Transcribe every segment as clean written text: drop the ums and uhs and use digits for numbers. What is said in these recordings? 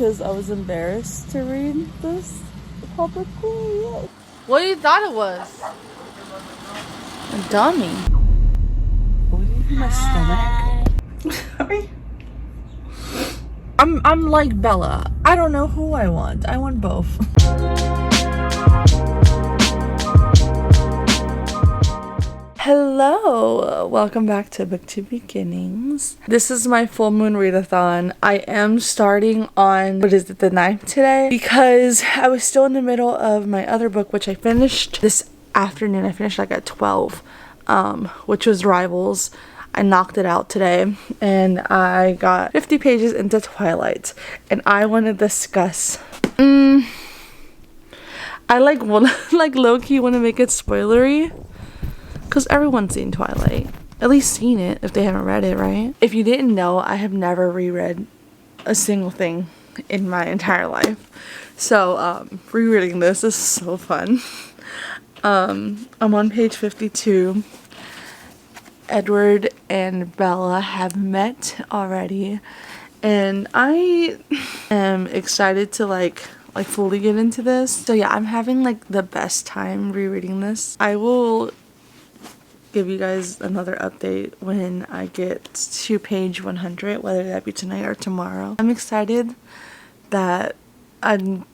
because I was embarrassed to read this publicly. What you thought it was? A dummy. What did you do my stomach? I'm like Bella. I don't know who I want. I want both. Hello, welcome back to Book to Beginnings. This is my full Moon Read-a-thon. I am starting on, what is it, the 9th today? Because I was still in the middle of my other book, which I finished this afternoon. I finished like at 12, which was Rivals. I knocked it out today, and I got 50 pages into Twilight, and I want to discuss. I like low-key want to make it spoilery. Because everyone's seen Twilight. At least seen it if they haven't read it, right? If you didn't know, I have never reread a single thing in my entire life. So, rereading this is so fun. I'm on page 52. Edward and Bella have met already. And I am excited to like fully get into this. So yeah, I'm having like the best time rereading this. I will give you guys another update when I get to page 100, whether that be tonight or tomorrow. I'm excited that I'm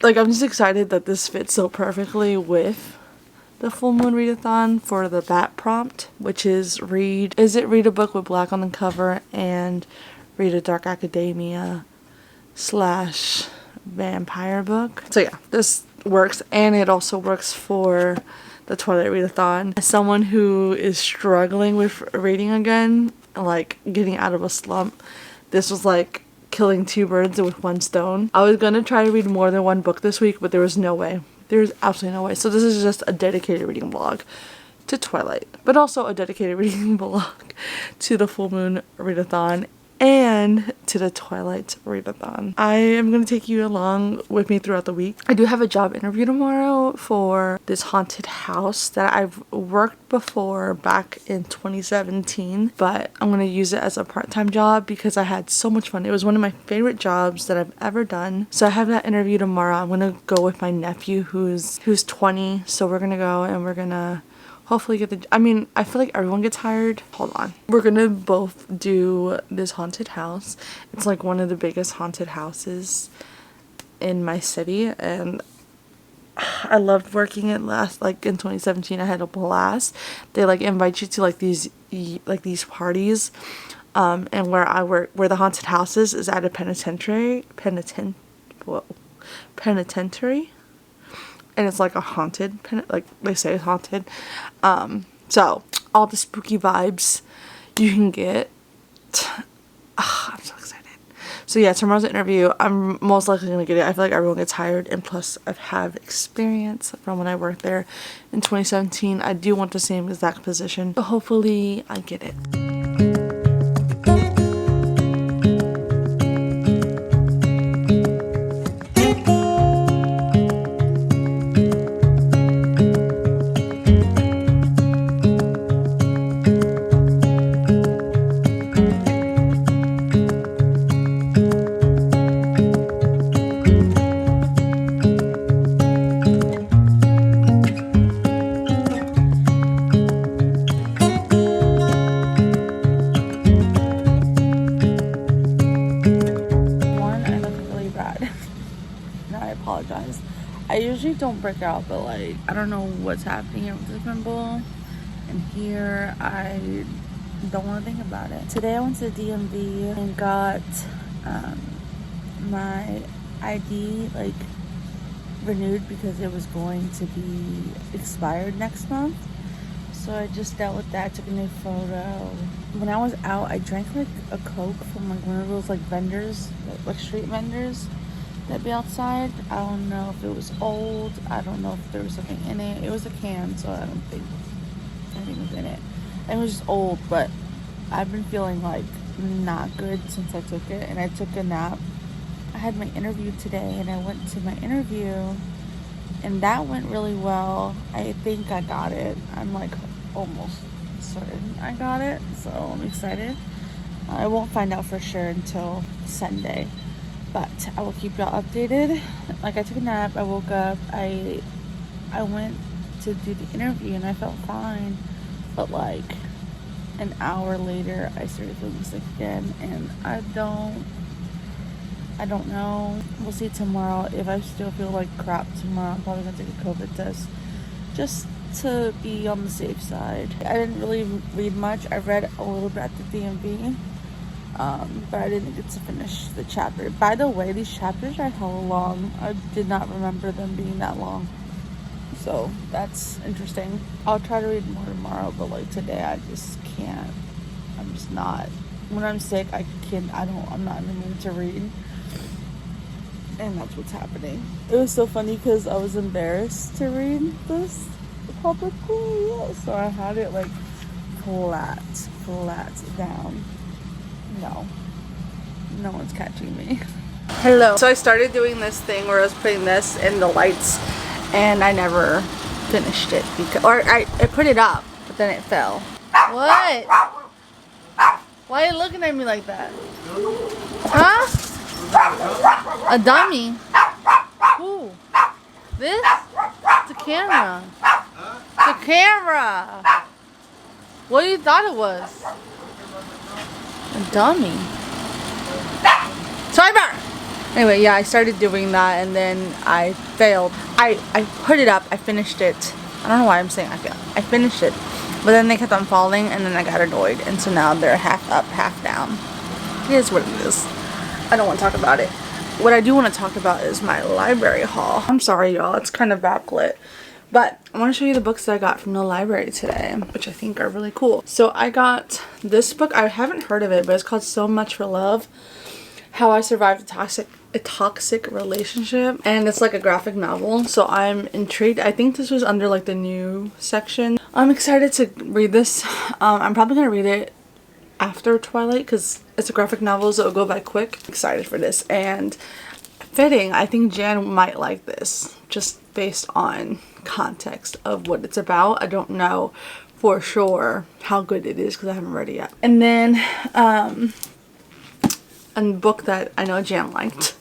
just excited that this fits so perfectly with the full Moon Read-a-thon for the BAT prompt, which is read a book with black on the cover and read a dark academia / vampire book. So yeah, this works, and it also works for the Twilight Read-a-thon. As someone who is struggling with reading again, like getting out of a slump, this was like killing two birds with one stone. I was gonna try to read more than one book this week, but there was no way. There's absolutely no way. So this is just a dedicated reading vlog to Twilight, but also a dedicated reading vlog to the full Moon Read-a-thon and to the Twilight Read-a-thon. I am going to take you along with me throughout the week. I do have a job interview tomorrow for this haunted house that I've worked before back in 2017, but I'm going to use it as a part-time job because I had so much fun. It was one of my favorite jobs that I've ever done. So I have that interview tomorrow. I'm going to go with my nephew who's 20, so we're going to go and we're going to hopefully get the, I feel like everyone gets hired. Hold on. We're gonna both do this haunted house. It's like one of the biggest haunted houses in my city, and I loved working it in 2017. I had a blast. They invite you to these parties, and where I work, where the haunted house is at a penitentiary. And it's like a haunted, like they say it's haunted. So all the spooky vibes you can get. I'm so excited. So yeah, tomorrow's interview. I'm most likely gonna get it. I feel like everyone gets hired, and plus I have experience from when I worked there in 2017. I do want the same exact position, so hopefully I get it. I usually don't break out, but I don't know what's happening here with this pimple, and here I don't want to think about it. Today I went to the DMV and got my ID renewed because it was going to be expired next month. So I just dealt with that, took a new photo. When I was out, I drank a Coke from one of those vendors, street vendors that be outside. I don't know if it was old. I don't know if there was something in it. It was a can, so I don't think anything was in it. It was just old, but I've been feeling not good since I took it, and I took a nap. I had my interview today, and I went to my interview, and that went really well. I think I got it. I'm almost certain I got it, so I'm excited. I won't find out for sure until Sunday. But I will keep y'all updated. Like, I took a nap, I woke up, I went to do the interview and I felt fine. But like an hour later I started feeling sick again, and I don't know. We'll see tomorrow. If I still feel like crap tomorrow, I'm probably gonna take a COVID test just to be on the safe side. I didn't really read much. I read a little bit at the DMV, but I didn't get to finish the chapter. By the way, these chapters are hella long. I did not remember them being that long, so that's interesting. I'll try to read more tomorrow, but like today I just can't. I'm just not. When I'm sick, I'm not in the mood to read. And that's what's happening. It was so funny because I was embarrassed to read this publicly, so I had it like flat down. No one's catching me. Hello. So I started doing this thing where I was putting this in the lights, and I never finished it because, or I put it up, but then it fell. What? Why are you looking at me like that? Huh? A dummy? Who? This? The camera. The camera. What you thought it was? A dummy. Swiper! Anyway, yeah, I started doing that and then I failed. I put it up, I finished it. I don't know why I'm saying I failed. I finished it. But then they kept on falling and then I got annoyed. And so now they're half up, half down. It is what it is. I don't want to talk about it. What I do want to talk about is my library haul. I'm sorry, y'all. It's kind of backlit. But I want to show you the books that I got from the library today, which I think are really cool. So I got this book. I haven't heard of it, but it's called So Much for Love: How I Survived a Toxic Relationship. And it's like a graphic novel. So I'm intrigued. I think this was under like the new section. I'm excited to read this. I'm probably going to read it after Twilight because it's a graphic novel, so it'll go by quick. I'm excited for this, and fitting. I think Jan might like this just based on context of what it's about. I don't know for sure how good it is because I haven't read it yet. And then a book that I know Jan liked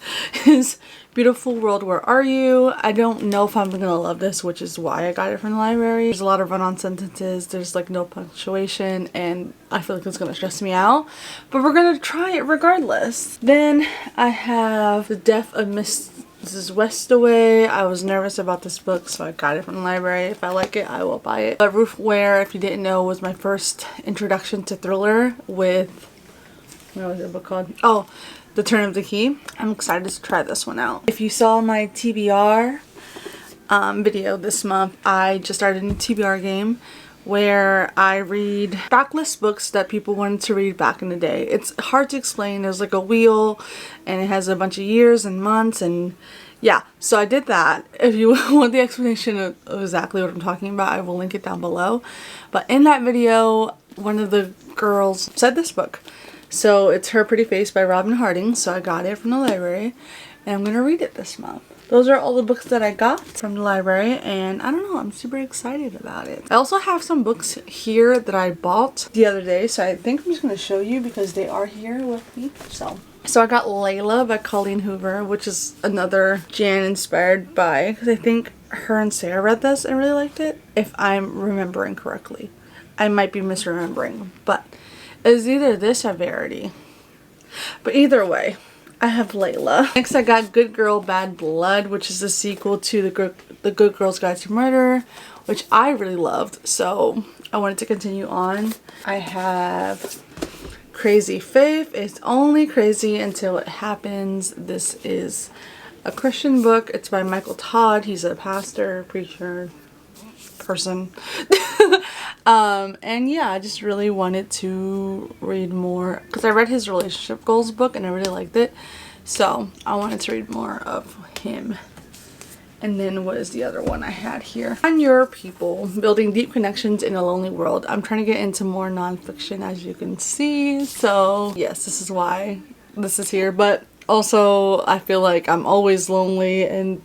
is Beautiful World, Where Are You? I don't know if I'm gonna love this, which is why I got it from the library. There's a lot of run-on sentences, there's like no punctuation, and I feel like it's gonna stress me out, but we're gonna try it regardless. Then I have The Death of Mrs. Westaway. I was nervous about this book, so I got it from the library. If I like it, I will buy it. But Ruth Ware, if you didn't know, was my first introduction to thriller with, what was the book called? Oh, The Turn of the Key. I'm excited to try this one out. If you saw my TBR video this month, I just started a new TBR game where I read backlist books that people wanted to read back in the day. It's hard to explain. There's like a wheel and it has a bunch of years and months, and yeah, so I did that. If you want the explanation of exactly what I'm talking about, I will link it down below. But in that video, one of the girls said this book. So it's Her Pretty Face by Robin Harding. So I got it from the library and I'm gonna read it this month. Those are all the books that I got from the library, and I don't know, I'm super excited about it. I also have some books here that I bought the other day, so I think I'm just gonna show you because they are here with me. So I got Layla by Colleen Hoover, which is another Jan inspired by, because I think her and Sarah read this and really liked it, if I'm remembering correctly. I might be misremembering, but it's either this or Verity. But either way, I have Layla. Next I got Good Girl Bad Blood, which is a sequel to the Good Girl's Guide to Murder, which I really loved, so I wanted to continue on. I have Crazy Faith. It's only crazy until it happens. This is a Christian book. It's by Michael Todd. He's a pastor, preacher, person. And yeah, I just really wanted to read more because I read his relationship goals book and I really liked it, so I wanted to read more of him. And then what is the other one I had here? On Your People, Building Deep Connections in a Lonely World. I'm trying to get into more nonfiction, as you can see, so yes, this is why this is here. But also I feel like I'm always lonely and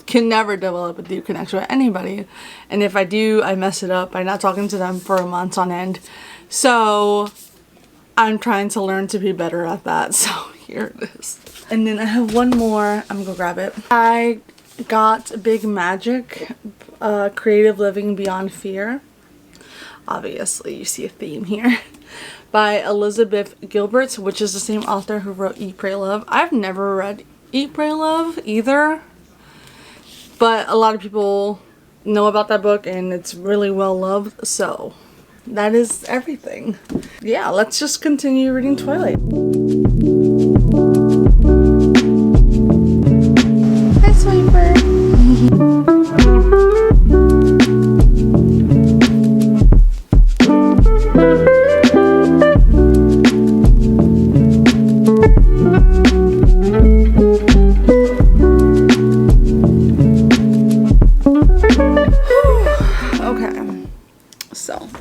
can never develop a deep connection with anybody, and if I do, I mess it up by not talking to them for months on end. So I'm trying to learn to be better at that. So here it is. And then I have one more. I'm gonna go grab it. I got Big Magic, Creative Living Beyond Fear. Obviously, you see a theme here. By Elizabeth Gilbert, which is the same author who wrote Eat, Pray, Love. I've never read Eat, Pray, Love either. But a lot of people know about that book and it's really well loved. So that is everything. Yeah, let's just continue reading Twilight. Hi, Swiper.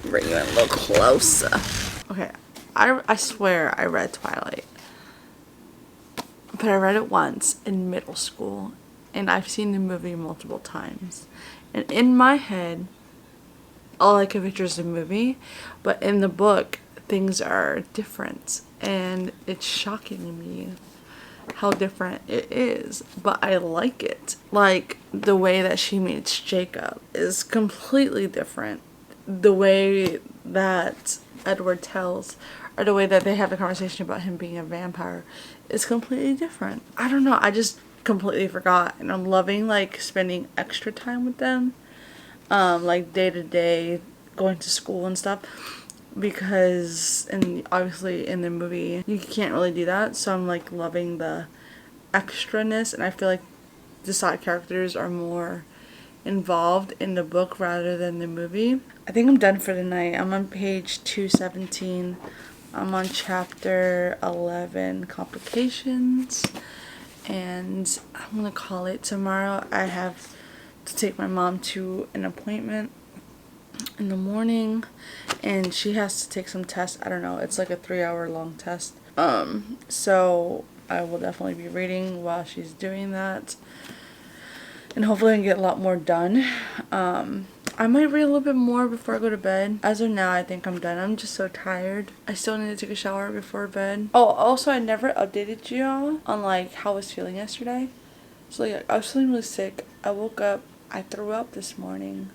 Bring you in a little closer. Okay, I swear I read Twilight, but I read it once in middle school, and I've seen the movie multiple times. And in my head, all I can picture is the movie, but in the book, things are different, and it's shocking me how different it is, but I like it. Like, the way that she meets Jacob is completely different. The way that Edward tells, or the way that they have the conversation about him being a vampire, is completely different. I don't know, I just completely forgot, and I'm loving like spending extra time with them, like day to day, going to school and stuff, because, and obviously in the movie you can't really do that, so I'm like loving the extraness, and I feel like the side characters are more involved in the book rather than the movie. I think I'm done for the night. I'm on page 217. I'm on chapter 11, Complications, and I'm gonna call it tomorrow. I have to take my mom to an appointment in the morning, and she has to take some tests. I don't know, it's like a 3-hour long test. So I will definitely be reading while she's doing that, and hopefully I can get a lot more done. I might read a little bit more before I go to bed. As of now, I think I'm done. I'm just so tired. I still need to take a shower before bed. Oh, also, I never updated y'all on like how I was feeling yesterday. So like, I was feeling really sick. I woke up, I threw up this morning.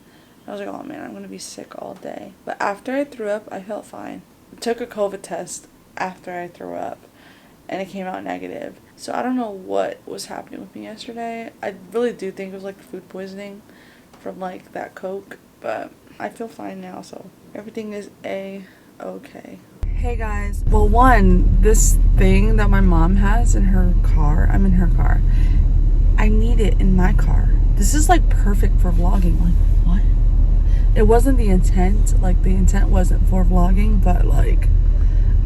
I was like, oh man, I'm gonna be sick all day. But after I threw up, I felt fine. I took a COVID test after I threw up, and it came out negative. So I don't know what was happening with me yesterday. I really do think it was like food poisoning from like that Coke, but I feel fine now, so everything is a-okay. Hey guys, well, one, this thing that my mom has in her car, I'm in her car, I need it in my car. This is like perfect for vlogging. Like, what? It wasn't the intent, like the intent wasn't for vlogging, but like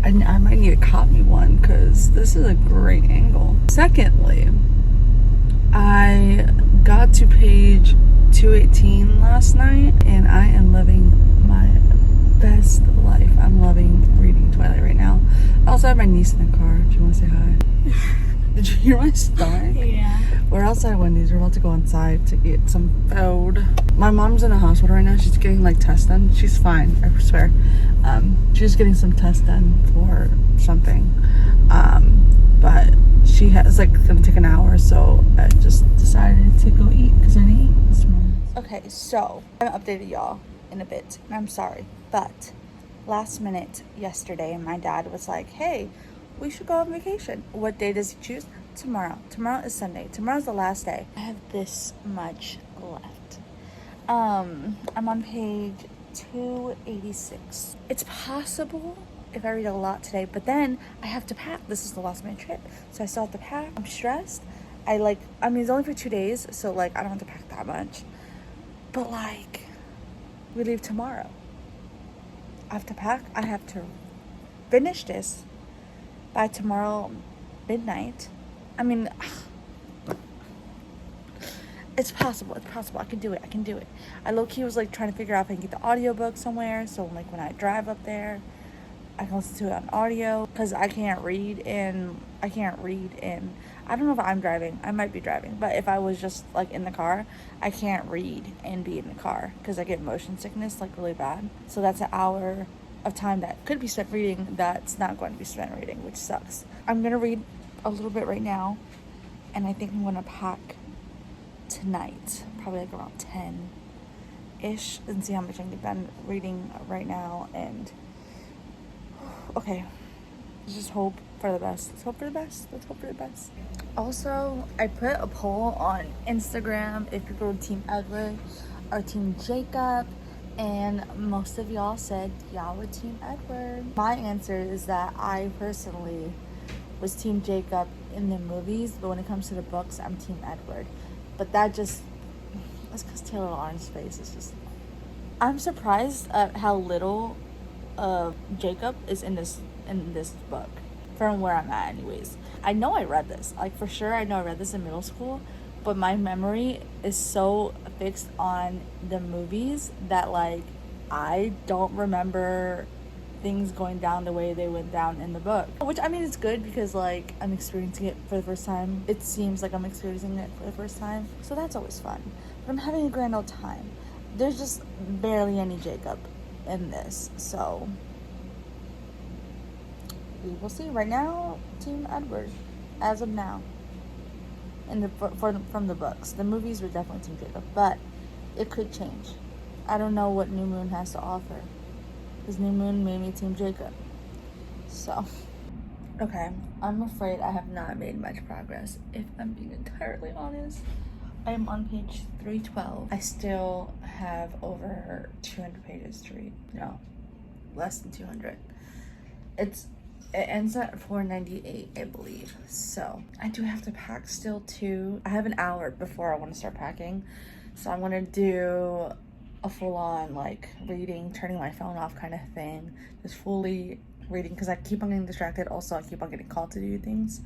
I might need to cop me one because this is a great angle. Secondly, I got to page 218 last night, and I am living my best life. I'm loving reading Twilight right now. I also have my niece in the car, if you want to say hi. Did you hear my stomach? Yeah. We're outside Wendy's. We're about to go inside to get some food. My mom's in the hospital right now. She's getting like tests done. She's fine, I swear. She's getting some tests done for something. But she has like gonna take an hour, so I just decided to go eat because I didn't eat this morning. Okay, so I haven't updated y'all in a bit, and I'm sorry, but last minute yesterday, my dad was like, "Hey, we should go on vacation." What day does he choose? Tomorrow. Tomorrow is Sunday. Tomorrow's the last day. I have this much left. I'm on page 286. It's possible if I read a lot today, but then I have to pack. This is the last minute trip, so I still have to pack. I'm stressed. I mean, it's only for 2 days, so like I don't have to pack that much, but like we leave tomorrow. I have to pack. I have to finish this by tomorrow midnight. I mean, it's possible. It's possible. I can do it. I can do it. I low-key was like trying to figure out if I can get the audiobook somewhere, so like when I drive up there, I can listen to it on audio, because I can't read in, I don't know if I'm driving. I might be driving, but if I was just like in the car, I can't read and be in the car because I get motion sickness like really bad. So that's an hour of time that could be spent reading that's not going to be spent reading, which sucks. I'm going to read a little bit right now, and I think I'm going to pack tonight, probably like around 10-ish, and see how much I can get done reading right now. And okay, let's just hope for the best. Let's hope for the best. Let's hope for the best. Also, I put a poll on Instagram if people were Team Edward or Team Jacob, and most of y'all said y'all were Team Edward. My answer is that I personally was Team Jacob in the movies, but when it comes to the books, I'm Team Edward. But that's because Taylor Lautner's face is just... I'm surprised at how little of Jacob is in this book, from where I'm at anyways. I know I read this, like for sure I know I read this in middle school, but my memory is so fixed on the movies that like I don't remember things going down the way they went down in the book. Which, I mean, it's good because like I'm experiencing it for the first time. It seems like I'm experiencing it for the first time, so that's always fun. But I'm having a grand old time. There's just barely any Jacob in this, so we will see. Right now, Team Edward, as of now. From the books. The movies were definitely Team Jacob, but it could change. I don't know what New Moon has to offer, because New Moon made me Team Jacob. So, okay, I'm afraid I have not made much progress, if I'm being entirely honest. I am on page 312. I still have over 200 pages to read. No, less than 200. It ends at 498, I believe. So I do have to pack still too. I have an hour before I want to start packing. So I'm going to do a full-on like reading, turning my phone off kind of thing. Just fully reading, because I keep on getting distracted. Also, I keep on getting called to do things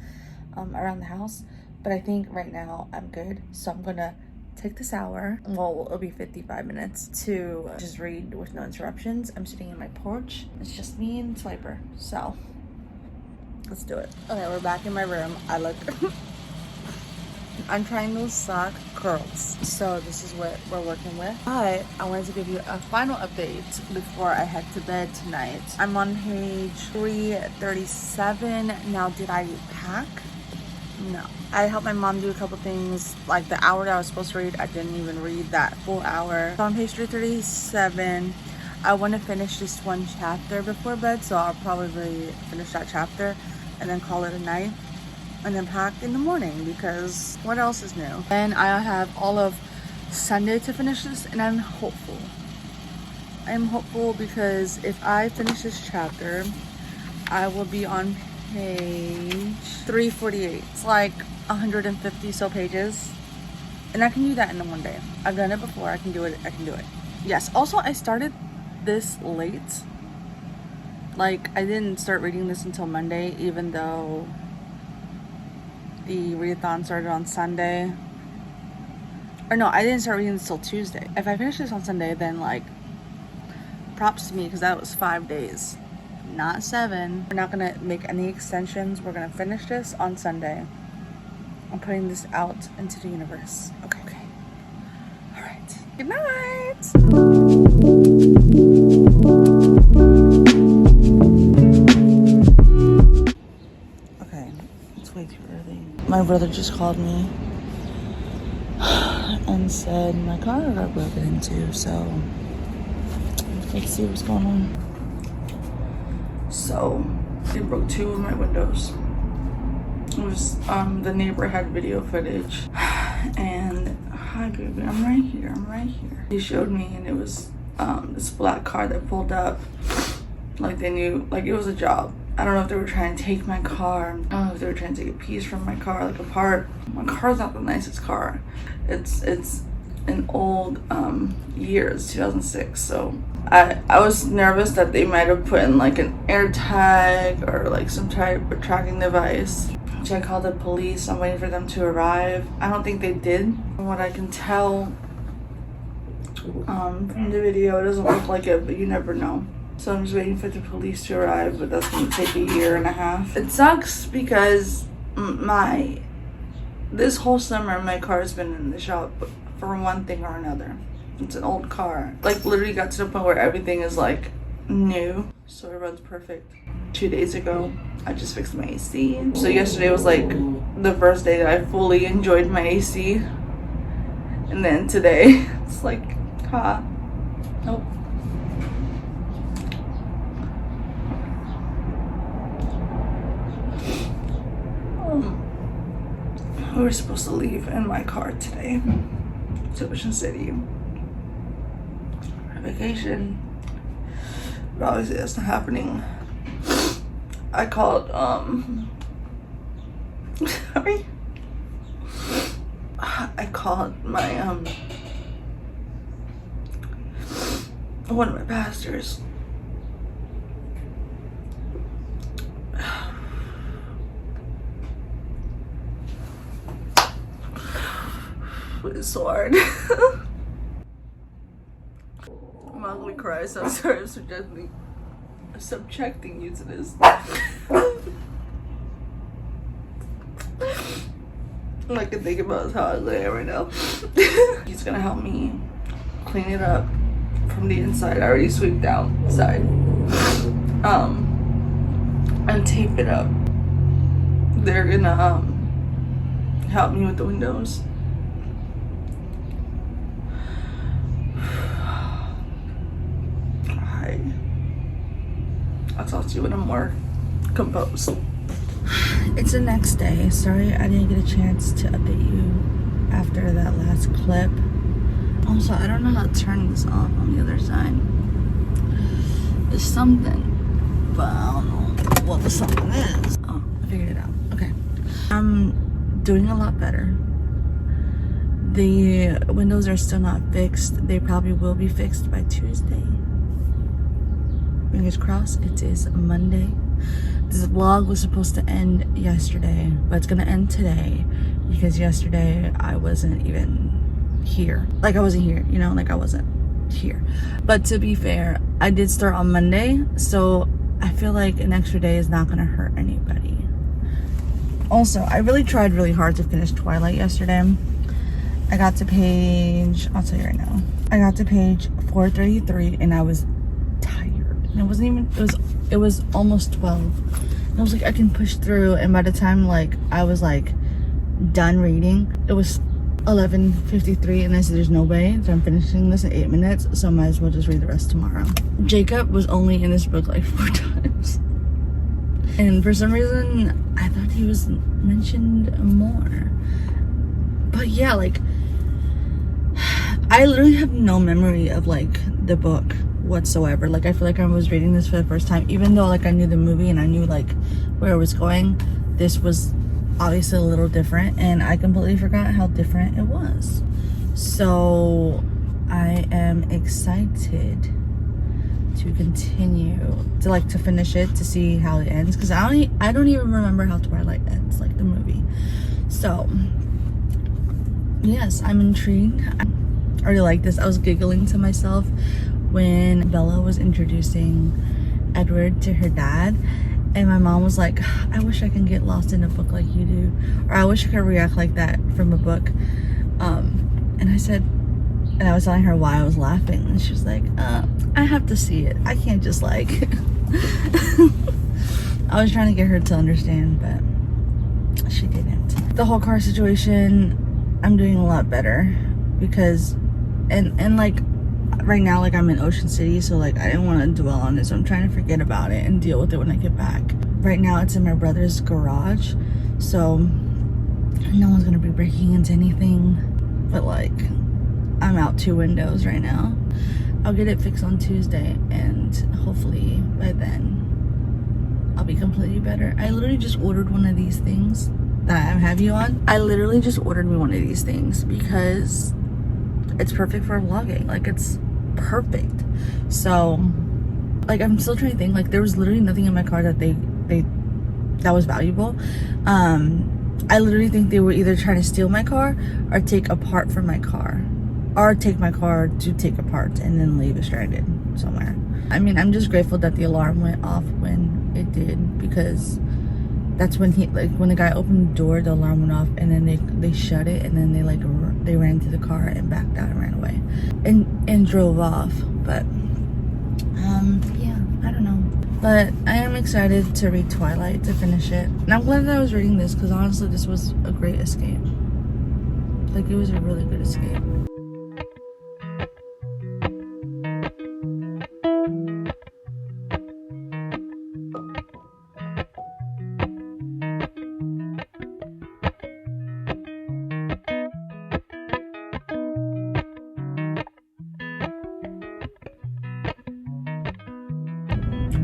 around the house. But I think right now I'm good. So I'm going to take this hour. Well, it'll be 55 minutes to just read with no interruptions. I'm sitting in my porch. It's just me and Swiper. So let's do it. Okay, we're back in my room. I'm trying those sock curls. So this is what we're working with. But I wanted to give you a final update before I head to bed tonight. I'm on page 337. Now, did I pack? No. I helped my mom do a couple things. Like the hour that I was supposed to read, I didn't even read that full hour. So on page 337, I want to finish this one chapter before bed. So I'll probably finish that chapter and then call it a night, and then pack in the morning, because what else is new? And I have all of Sunday to finish this, and I'm hopeful. I'm hopeful because if I finish this chapter, I will be on page 348. It's like 150 so pages, and I can do that in one day. I've done it before. I can do it. Yes. Also, I started this late. Like, I didn't start reading this until Monday, even though the readathon started on Sunday. Or no, I didn't start reading this until Tuesday. If I finish this on Sunday, then like, props to me, because that was 5 days, not 7. We're not gonna make any extensions. We're gonna finish this on Sunday. I'm putting this out into the universe. Okay. All right. Good night. My brother just called me and said my car got broken into, so let's see what's going on. So they broke 2 of my windows. It was the neighbor had video footage, and hi baby, I'm right here. He showed me, and it was this black car that pulled up like they knew, like it was a job. I don't know if they were trying to take my car. I don't know if they were trying to take a piece from my car, like a part. My car's not the nicest car. It's an old year. It's 2006. So I was nervous that they might have put in like an air tag or like some type of tracking device. So I called the police. I'm waiting for them to arrive. I don't think they did. From what I can tell from the video, it doesn't look like it, but you never know. So I'm just waiting for the police to arrive, but that's gonna take a year and a half. It sucks because this whole summer my car's been in the shop for one thing or another. It's an old car. Like literally got to the point where everything is like new. so it runs perfect. 2 days ago, I just fixed my AC. So yesterday was like the first day that I fully enjoyed my AC. And then today, it's like, nope. We were supposed to leave in my car today to Ocean City. Vacation. But obviously that's not happening. I called sorry. I called my one of my pastors. It's so hard. I'm not gonna cry, so I'm sorry I'm subjecting you to this. All I can think about is how I lay right now. He's gonna help me clean it up from the inside. I already swept outside. And tape it up. They're gonna help me with the windows. I'll talk to you when I'm more composed. It's the next day. Sorry I didn't get a chance to update you after that last clip. Also, I don't know how to turn this on the other side. There's something, but I don't know what the something is. Oh, I figured it out. Okay. I'm doing a lot better. The windows are still not fixed. They probably will be fixed by Tuesday. Fingers crossed. It is Monday. This vlog was supposed to end yesterday, but it's gonna end today because yesterday I wasn't even here. Like I wasn't here, you know, like I wasn't here. But to be fair, I did start on Monday, so I feel like an extra day is not gonna hurt anybody. Also, I really tried really hard to finish Twilight yesterday. I got to page, I'll tell you right now. I got to page 433 and I was it wasn't even, it was almost 12. And I was like, I can push through. And by the time like I was like done reading, it was 11:53 and I said there's no way that I'm finishing this in 8 minutes, so I might as well just read the rest tomorrow. Jacob was only in this book like 4 times. And for some reason I thought he was mentioned more. But yeah, like I literally have no memory of like the book whatsoever. Like I feel like I was reading this for the first time, even though like I knew the movie and I knew like where it was going. This was obviously a little different and I completely forgot how different it was. So I am excited to continue to finish it, to see how it ends, because I don't even remember how Twilight ends, like the movie. So yes, I'm intrigued. I already like this. I was giggling to myself when Bella was introducing Edward to her dad, and my mom was like, I wish I can get lost in a book like you do, or I wish I could react like that from a book. And I said, and I was telling her why I was laughing, and she was like, I have to see it. I can't just like I was trying to get her to understand, but she didn't. The whole car situation, I'm doing a lot better because and like right now, like I'm in Ocean City, so like I didn't want to dwell on it, so I'm trying to forget about it and deal with it when I get back. Right now it's in my brother's garage, so no one's gonna be breaking into anything, but like I'm out 2 windows right now. I'll get it fixed on Tuesday and hopefully by then I'll be completely better. I literally just ordered one of these things that I have you on. I literally just ordered me one of these things because it's perfect for vlogging. Like it's perfect. So like I'm still trying to think, like there was literally nothing in my car that that was valuable. I literally think they were either trying to steal my car or take a part from my car, or take my car to take apart and then leave it stranded somewhere. I mean, I'm just grateful that the alarm went off when it did, because that's when when the guy opened the door, the alarm went off, and then they shut it, and then they ran to the car and backed out and ran away and drove off. But yeah, I don't know. But I am excited to read Twilight, to finish it. And I'm glad that I was reading this because honestly this was a great escape. Like, it was a really good escape.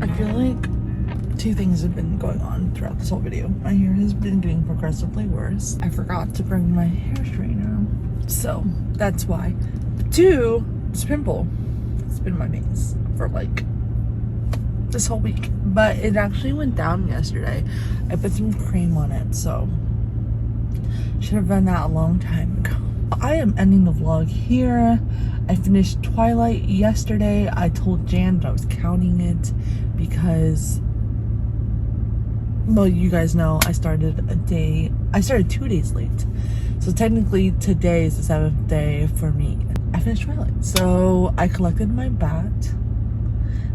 I feel like two things have been going on throughout this whole video. My hair has been getting progressively worse. I forgot to bring my hair straightener, so that's why. Two, this pimple. It's been my mains for like this whole week, but it actually went down yesterday. I put some cream on it, so should have done that a long time ago. I am ending the vlog here. I finished Twilight yesterday. I told Jan that I was counting it because, well, you guys know I started 2 days late. So technically today is the 7th day for me. I finished Twilight. So I collected my bat.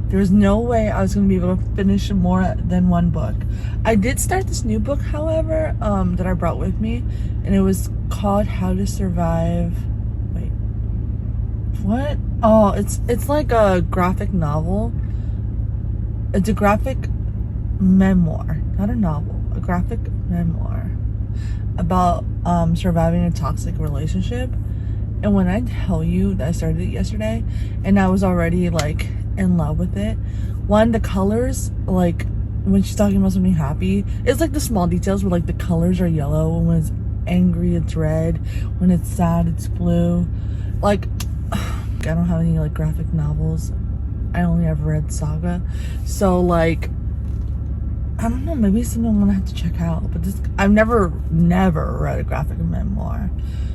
There was no way I was going to be able to finish more than one book. I did start this new book, however, that I brought with me, and it was called How to Survive. Wait, what? Oh, it's like a graphic novel. It's a graphic memoir, not a novel, a graphic memoir about surviving a toxic relationship. And when I tell you that I started it yesterday and I was already like in love with it, one, the colors, like when she's talking about something happy, it's like the small details where like the colors are yellow, when it's angry it's red, when it's sad it's blue. Like I don't have any like graphic novels. I only ever read Saga, so like I don't know, maybe it's something I'm gonna have to check out. But this, I've never read a graphic memoir,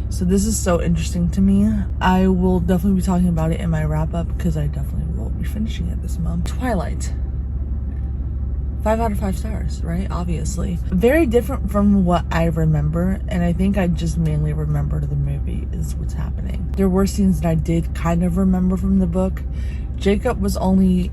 so this is so interesting to me. I will definitely be talking about it in my wrap up because I definitely will be finishing it this month. Twilight, 5 out of 5 stars, right? Obviously very different from what I remember, and I think I just mainly remember the movie is what's happening. There were scenes that I did kind of remember from the book. Jacob was only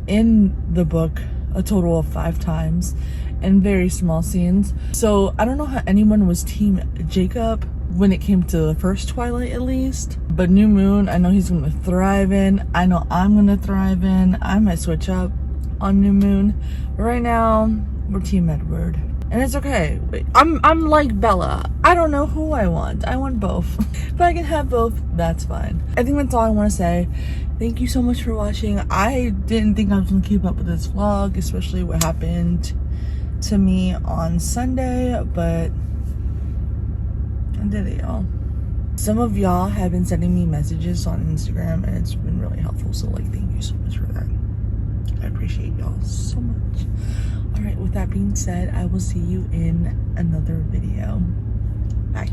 in the book a total of 5 times and very small scenes, so I don't know how anyone was team Jacob when it came to the first Twilight at least. But New Moon, I know he's gonna thrive in. I know I'm gonna thrive in. I might switch up on New Moon, but right now we're team Edward, and it's okay. I'm like Bella, I don't know who I want both. If I can have both, that's fine. I think that's all I want to say. Thank you so much for watching. I didn't think I was gonna keep up with this vlog, especially what happened to me on Sunday, but I did it, y'all. Some of y'all have been sending me messages on Instagram, and it's been really helpful, so like thank you so much for that. I appreciate y'all so much. All right, with that being said, I will see you in another video. Bye.